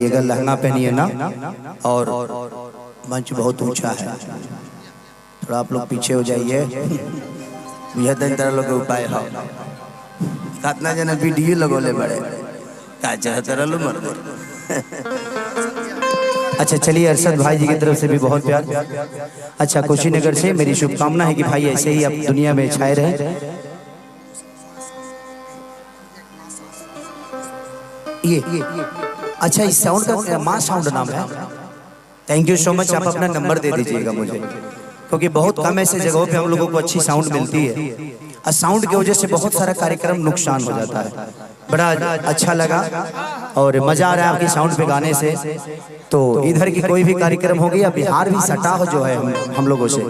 ये लहंगा पहनिए ना, और मंच बहुत ऊंचा है, थोड़ा आप लोग पीछे हो जाइए। यह तरह लोग उपाय हो कितना जन वीडियो लगोले बड़े तरह लो मर। अच्छा चलिए, अरशद भाई जी की तरफ से भी बहुत प्यार। अच्छा, कुशीनगर से मेरी शुभकामना है कि भाई ऐसे ही आप दुनिया में छाए रहे। ये अच्छा, इस साउंड का माँ साउंड नाम है। Thank you so much. आप अपना नंबर दे दीजिएगा मुझे, क्योंकि बहुत कम ऐसे जगहों पे हम लोगों को अच्छी साउंड मिलती है, और साउंड की वजह से बहुत सारा कार्यक्रम नुकसान हो जाता है। बड़ा अच्छा लगा और मजा आ रहा है आपकी साउंड पे गाने से। तो इधर की कोई भी कार्यक्रम होगी या बिहार भी सटा हो जो है हम लोगों से,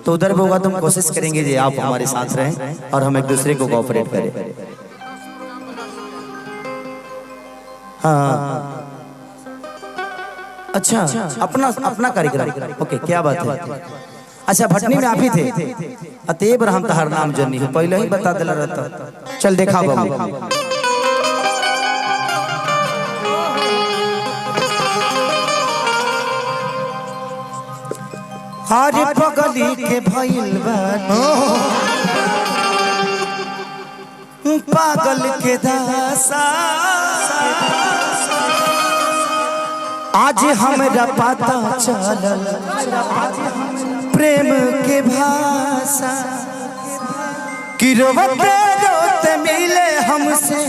तो उधर भी होगा तो हम कोशिश करेंगे कि आप हमारे साथ रहें और हम एक दूसरे को कोऑपरेट करें। हाँ अच्छा, अपना अपना कार्यक्रम, ओके, क्या बात है। अच्छा, भटनी में आप ही थे, अतेब रहम तहर नाम जन्नी हो, पहले ही बता दिला रहता। चल देखा बाबू, हरे पगली के भइल बा पागल के दासा, आज हमरा पता चलल प्रेम के भाषा, कि रोते रोते मिले हमसे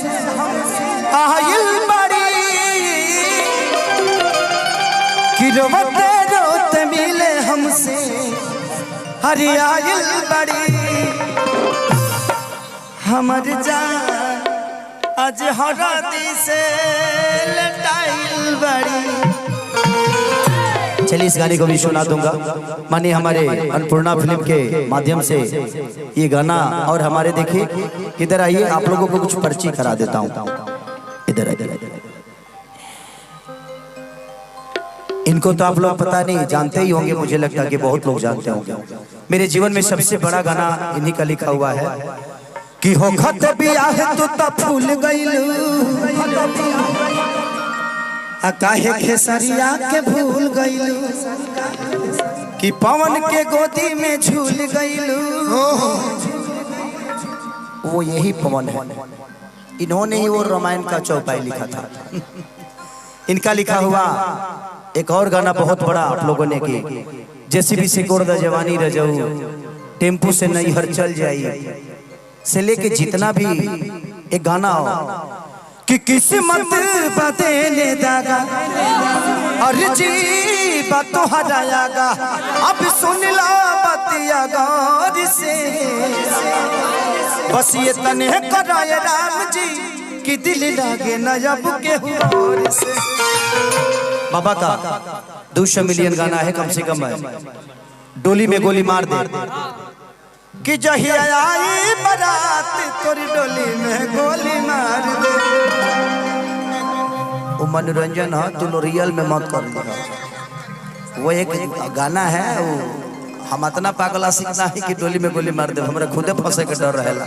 आयल बड़ी, कि रोते रोते मिले हमसे हरी आयल बड़ी, हमर जान आज हराती से लटाइल बड़ी। चलिए इस गाने को भी सुना दूंगा। माने हमारे अन्नपूर्णा फिल्म के माध्यम से ये गाना, और हमारे देखिए इधर आइए, आप लोगों को कुछ पर्ची करा देता हूँ। इधर इधर इनको तो आप लोग पता नहीं जानते ही होंगे, मुझे लगता है कि बहुत लोग जानते होंगे। मेरे जीवन में सबसे बड़ा गाना इन्हीं का लिखा हुआ है कि हो खत बियाह तू तो फूल गइलू, काहे खेसरिया के भूल गइलू, कि पवन के गोदी में झूल गइलू। वो यही पवन है, इन्होंने ही वो रामायण का चौपाई लिखा था। इनका लिखा हुआ एक और गाना बहुत बड़ा आप लोगों ने की, जेसीबी से गोरदा जवानी रजऊ, टेम्पू से नैहर चल जाई, से लेके जितना भी एक गाना हो कि किस्मत बदले दागा और जी बातों हरायागा, अब सुन ला बतिया गौर से, बस ये तने कराए राम जी कि दिल लागे नजब के हुआ से। बाबा का 200 मिलियन गाना है कम से कम है। डोली में गोली मार दे कि जहिया आई बारात तोरी डोली में गोली मार दे। वो मनोरंजन है, तू रियल में मत कर दिया। वो एक गाना है, वो हम इतना पागला सीखना है कि डोली में गोली मार दे, हमारे खुदे फंसे के डर रहेला।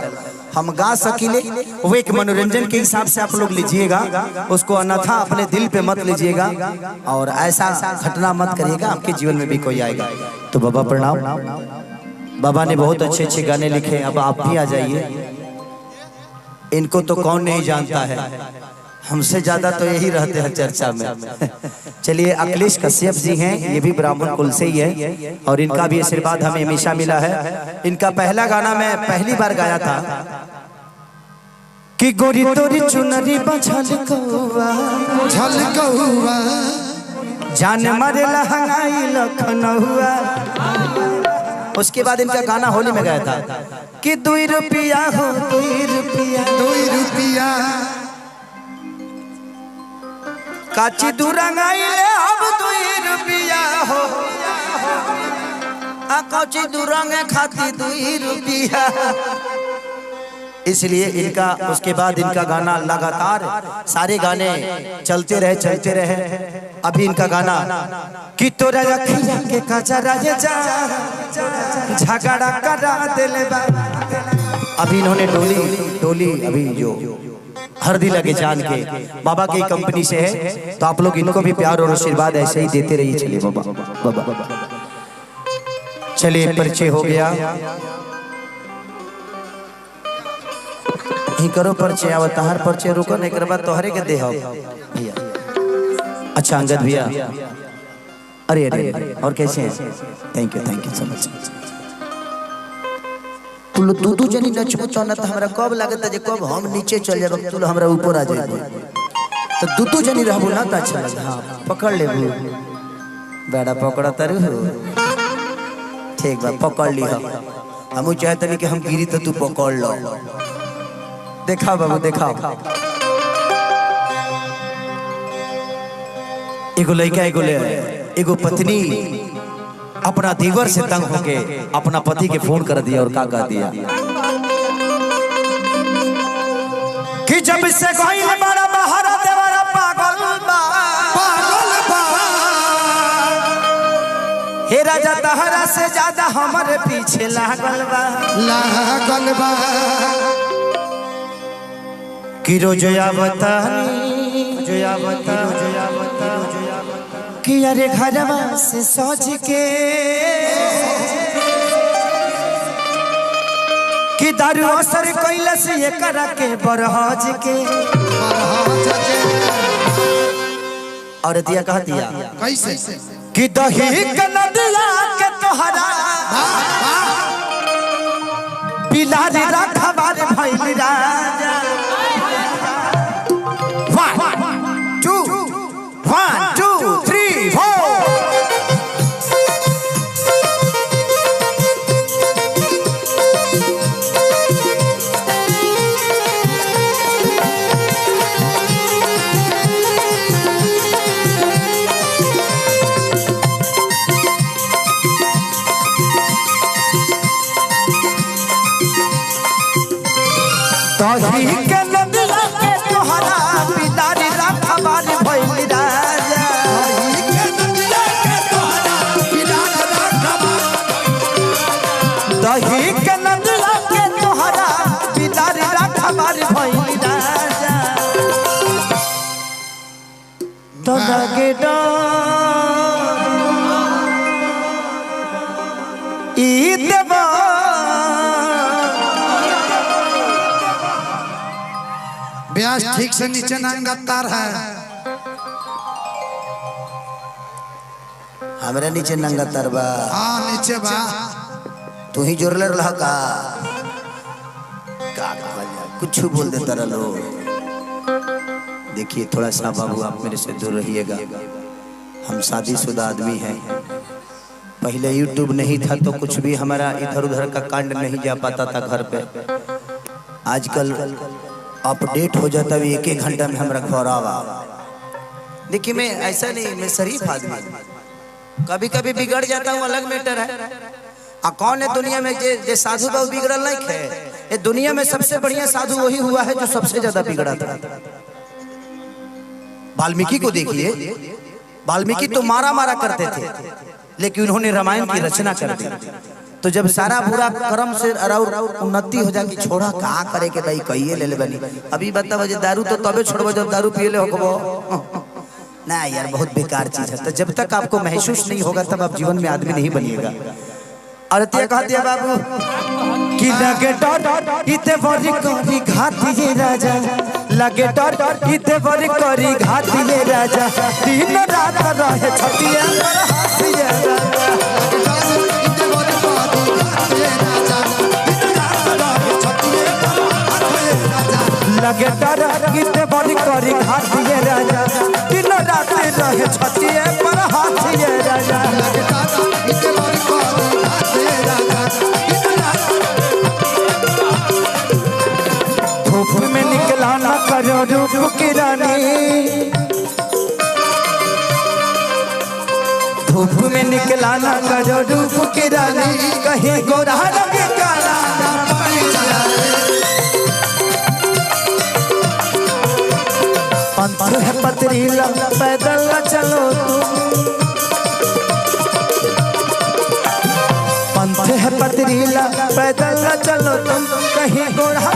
हम गा सकीले, वो एक मनोरंजन के हिसाब से आप लोग लीजिएगा उसको, अन्यथा अपने दिल पे मत लीजिएगा और ऐसा घटना मत करिएगा, आपके जीवन में भी कोई आएगा। तो बाबा प्रणाम। बाबा ने बहुत अच्छे अच्छे गाने लिखे, अब आप भी आ जाइए। इनको तो कौन नहीं जानता है, हमसे ज्यादा तो यही रहते हैं चर्चा में। चलिए, अखिलेश कश्यप जी हैं, ये भी ब्राह्मण कुल से ही है, और इनका भी आशीर्वाद हमें हमेशा मिला है। इनका पहला गाना मैं पहली बार गाया था कि गोरी तोरी चुनरी झलकौआ झलकौआ, जान मारे लहंगाई लखनऊआ। उसके बाद इनका गाना होली में गाया था कि 2 रुपया हो 2 रुपया 2 रुपया, काची दुरंगाई ले अब 2 रुपया हो, काची दुरंग खाती 2 रुपया। इसलिए इनका उसके बाद इनका गाना लगातार सारे गाने चलते रहे। अभी इनका गाना कि तोरा अखिया के कजरा झगड़ा करा दिले बा। अभी इन्होंने डोली अभी जो हरदी लगे जान के बाबा की कंपनी से है, तो आप लोग इनको भी प्यार और आशीर्वाद ऐसे ही देते रहिए। चलिए बाबा बाबा चलिए परिचय हो गया, ही करो परिचय। अब तहार परिचय रुको नहीं, बाद तोहरे के दे भैया। अच्छा अंगद भैया, अरे अरे और कैसे हैं? Thank you so much. तू दू जनी नचबो तो ना, तो हमरा कब लागत है जे कब हम नीचे चल जाब, तू हमरा ऊपर आ जाए, तो दू जनी रहबो ना तो अच्छा लगे। हां पकड़ लेबू, बड़ा पकड़ा तरु ठीक बा, पकड़ ली। हम चाहते नहीं कि हम गिरी तो तू पकड़ लो। देखा बाबू देखा, एगो लड़का एगो पत्नी अपना दीवर से तंग होके अपना पति के फोन कर दिया और का कह दिया कि जब से कोई बड़ा बहारा देवरा पागल बा हे राजा तहरा से ज्यादा हमारे पीछे लागल बा कि रोजया बतानी कि अरे घरवा से सोच के कि दारू असर कोइला से ये करा के बरहज के। और दिया कह दिया कैसे कि दही के नदिया के तोहरा बिलारी रखवार भइल राजा। 1 2 3 4 दही के नदिया के तोहरा बिलारी रखवार भइल राजा। दही के नदिया के तोहरा बिलारी रखवार भइल राजा। तो लगे ई देवा ब्यास ठीक से नीचे नंगतार है, हमरा नीचे नंगा तरबा। हाँ नीचे बा, तू ही जोरले रहा का कुछ बोल देता रहा लो। देखिए थोड़ा सा बाबू आप मेरे से दूर रहिएगा, हम शादीशुदा आदमी हैं। पहले यूट्यूब नहीं था तो कुछ भी हमारा इधर उधर का कांड नहीं जा पाता था घर पे। आजकल अपडेट हो जाता भी 1-1 घंटा में हमरा घर आवा। देखिए मैं ऐसा नहीं, मैं शरीफ आदमी, कभी कभी बिगड़ जाता हूँ, अलग मैटर है। आ कौन है दुनिया में जे साधु बाबू बिगड़ल नहीं है? ये दुनिया में सबसे बढ़िया साधु वही हुआ है जो सबसे ज्यादा बिगड़ा था। वाल्मीकि को देखिए, वाल्मीकि तो मारा करते थे, लेकिन उन्होंने रामायण की रचना कर दी। तो जब सारा बुरा कर्म से उन्नति हो जाए, छोड़ा का करे के भाई कहिए ले बनी। अभी बता बजे दारू तो तबे छोड़बो जब दारू पिए ले होगबो ना यार, बहुत बेकार चीज है। तो जब तक आपको महसूस नहीं होगा तब आप जीवन में आदमी नहीं बनिएगा। और कह दिया बाबू कि लगे डर इते बड़ी करी घाती ये राजा, लगे डर इते बड़ी करी घाती ये राजा। दिन रात रहे छतिया हाथी ये लगे डर इते बड़ी करी घाती ये राजा। दिन रात रहे छतिया पर हाथी ये राजा। धूप में निकला ना करो रूप की रानी, धूप में निकला ना करो रूप की रानी। कहीं गोरा लगे काला पंथ है पथरीला पैदल न चलो तुम, पंथ है पथरीला पैदल न चलो तुम। कहीं गोरा